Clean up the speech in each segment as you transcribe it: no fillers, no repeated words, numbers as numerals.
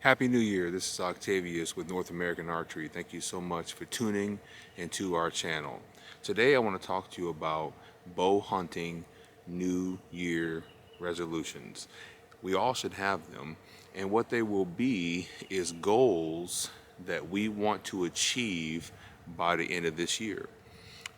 Happy New Year. This is Octavius with North American Archery. Thank you so much for tuning into our channel. Today I want to talk to you about bow hunting New Year resolutions. We all should have them, and what they will be is goals that we want to achieve by the end of this year.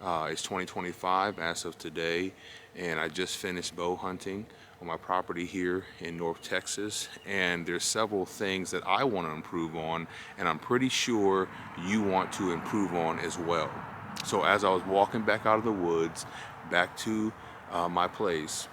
It's 2025 as of today, and I just finished bow hunting on my property here in North Texas, and there's several things that I want to improve on, and I'm pretty sure you want to improve on as well. So as I was walking back out of the woods, back to my place,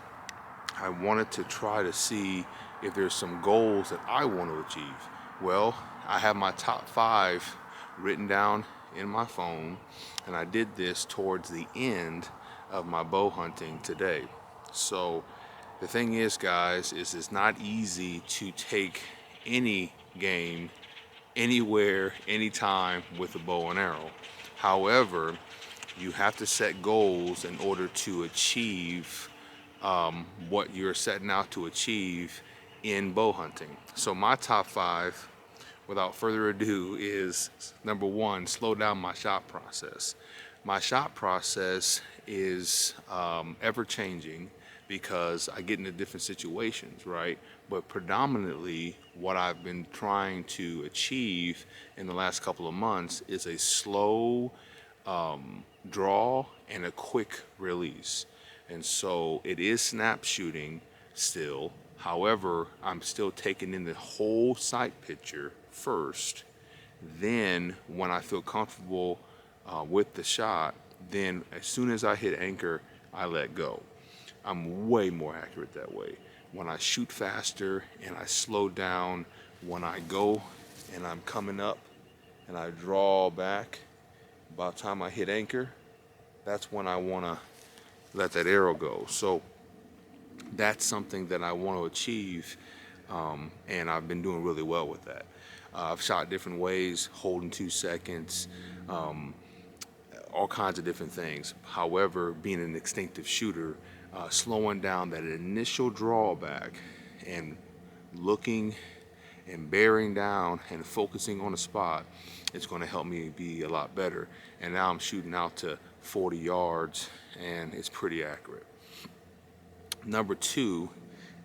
I wanted to try to see if there's some goals that I want to achieve. Well, I have my top 5 written down in my phone, and I did this towards the end of my bow hunting today. So the thing is, guys, is it's not easy to take any game anywhere, anytime with a bow and arrow. However, you have to set goals in order to achieve what you're setting out to achieve in bow hunting. So my top 5, without further ado, is number 1, slow down my shot process. My shot process is ever changing because I get into different situations, right? But predominantly what I've been trying to achieve in the last couple of months is a slow draw and a quick release. And so it is snap shooting still. However, I'm still taking in the whole sight picture first. Then when I feel comfortable with the shot, then as soon as I hit anchor, I let go. I'm way more accurate that way. When I shoot faster and I slow down, when I go and I'm coming up and I draw back, by the time I hit anchor, that's when I want to let that arrow go. So that's something that I want to achieve, and I've been doing really well with that. I've shot different ways, holding 2 seconds, all kinds of different things. However, being an instinctive shooter, slowing down that initial drawback and looking and bearing down and focusing on a spot, it's going to help me be a lot better. And now I'm shooting out to 40 yards and it's pretty accurate. Number 2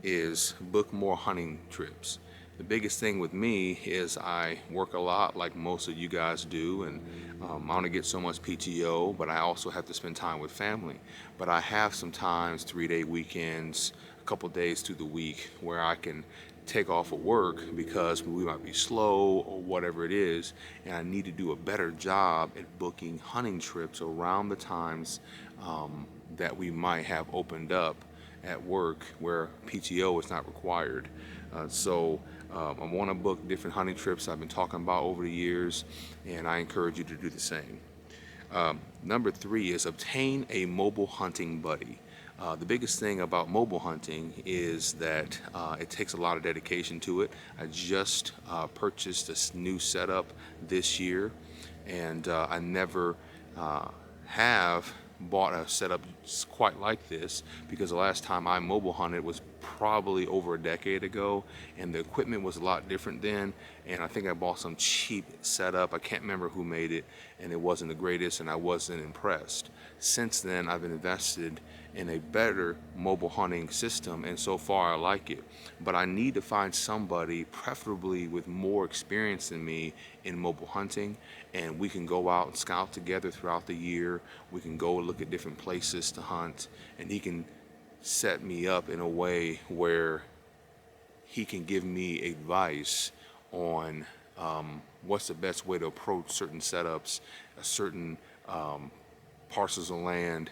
is book more hunting trips. The biggest thing with me is I work a lot like most of you guys do, and I only get so much PTO, but I also have to spend time with family. But I have sometimes 3-day weekends, a couple days through the week where I can take off of work because we might be slow or whatever it is, and I need to do a better job at booking hunting trips around the times that we might have opened up at work where PTO is not required. So I want to book different hunting trips I've been talking about over the years, and I encourage you to do the same. Number 3 is obtain a mobile hunting buddy. The biggest thing about mobile hunting is that it takes a lot of dedication to it. I just purchased this new setup this year, and I never have bought a setup quite like this because the last time I mobile hunted was probably over a decade ago, and the equipment was a lot different then, and I think I bought some cheap setup. I can't remember who made it, and it wasn't the greatest, and I wasn't impressed. Since then, I've invested in a better mobile hunting system, and so far I like it. But I need to find somebody, preferably with more experience than me in mobile hunting, and we can go out and scout together throughout the year. We can go look at different places to hunt, and he can set me up in a way where he can give me advice on what's the best way to approach certain setups, certain parcels of land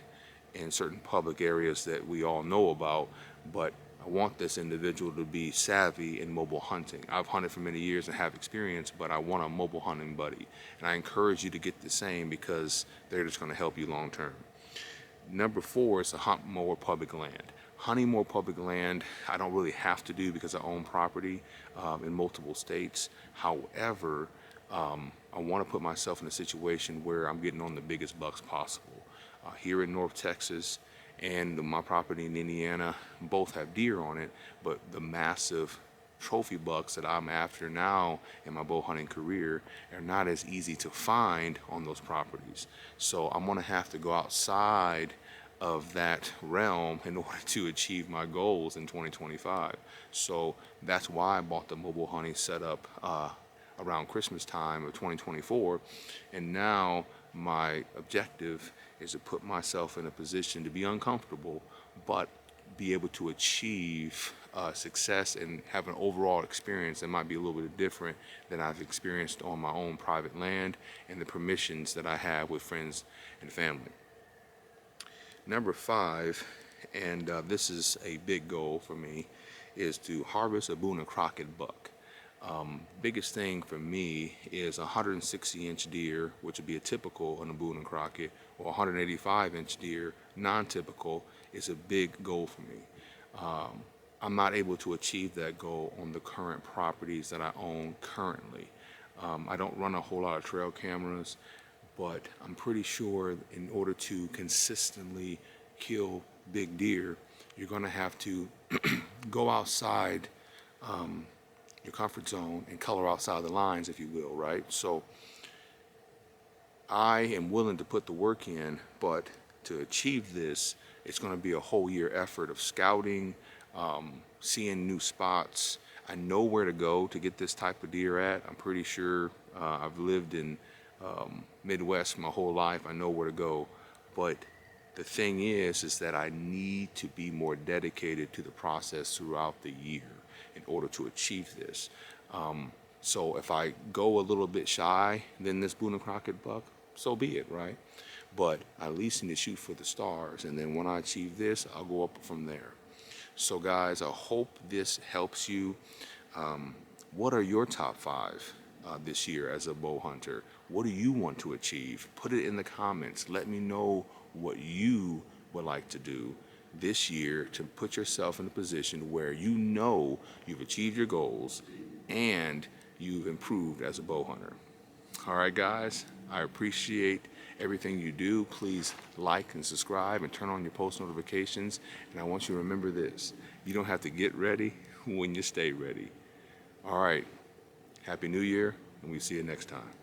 in certain public areas that we all know about. But I want this individual to be savvy in mobile hunting. I've hunted for many years and have experience, but I want a mobile hunting buddy. And I encourage you to get the same because they're just going to help you long term. Number 4 is to hunt more public land. Hunting more public land, I don't really have to do because I own property in multiple states. However, I want to put myself in a situation where I'm getting on the biggest bucks possible. Here in North Texas and my property in Indiana both have deer on it, but the massive trophy bucks that I'm after now in my bow hunting career are not as easy to find on those properties. So I'm gonna have to go outside of that realm in order to achieve my goals in 2025. So that's why I bought the mobile hunting setup around Christmas time of 2024. And now my objective is to put myself in a position to be uncomfortable, but be able to achieve success and have an overall experience that might be a little bit different than I've experienced on my own private land and the permissions that I have with friends and family. Number 5, and this is a big goal for me, is to harvest a Boone and Crockett buck. Biggest thing for me is a 160-inch deer, which would be a typical on a Boone and Crockett, or 185-inch deer, non-typical, is a big goal for me. I'm not able to achieve that goal on the current properties that I own currently. I don't run a whole lot of trail cameras, but I'm pretty sure in order to consistently kill big deer, you're going to have to go outside your comfort zone and color outside the lines, if you will, right? So I am willing to put the work in, but to achieve this, it's going to be a whole year effort of scouting, seeing new spots. I know where to go to get this type of deer at. I'm pretty sure I've lived in Midwest my whole life. I know where to go. But the thing is that I need to be more dedicated to the process throughout the year in order to achieve this. So if I go a little bit shy than this Boone and Crockett buck, so be it, right? But I at least need to shoot for the stars, and then when I achieve this, I'll go up from there. So guys, I hope this helps you. What are your top 5 this year as a bow hunter? What do you want to achieve? Put it in the comments. Let me know what you would like to do this year to put yourself in a position where you know you've achieved your goals and you've improved as a bow hunter. All right, guys, I appreciate everything you do. Please like and subscribe and turn on your post notifications. And I want you to remember this: you don't have to get ready when you stay ready. All right, Happy New Year, and we'll see you next time.